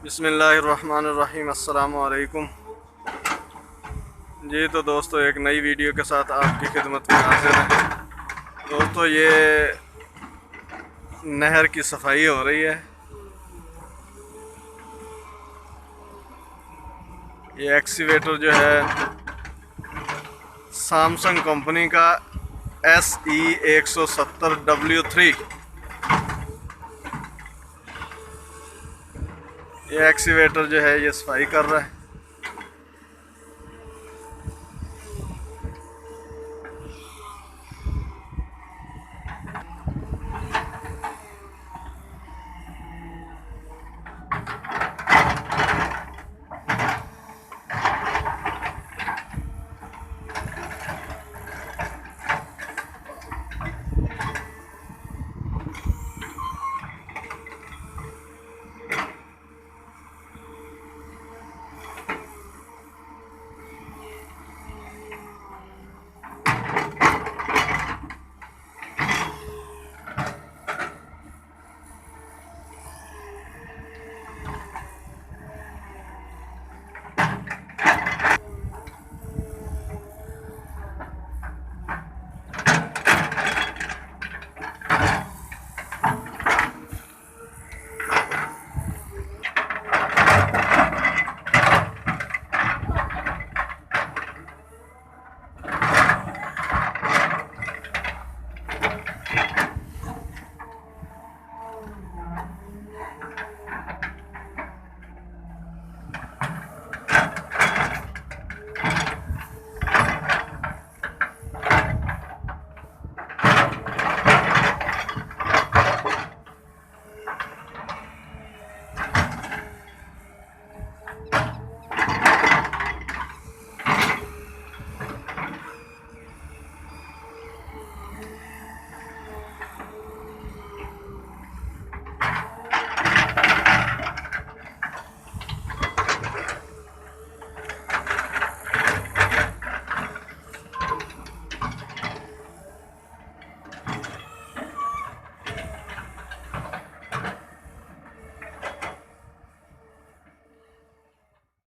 बिस्मिल्लाहिर्रहमानिर्रहीम अस्सलामु अलैकुम जी। तो दोस्तों एक नई वीडियो के साथ आपकी खिदमत में हाजिर है। दोस्तों ये नहर की सफाई हो रही है। ये एक्सीवेटर जो है सैमसंग कंपनी का SE170 W3 ये एक्सीवेटर जो है ये सफाई कर रहा है।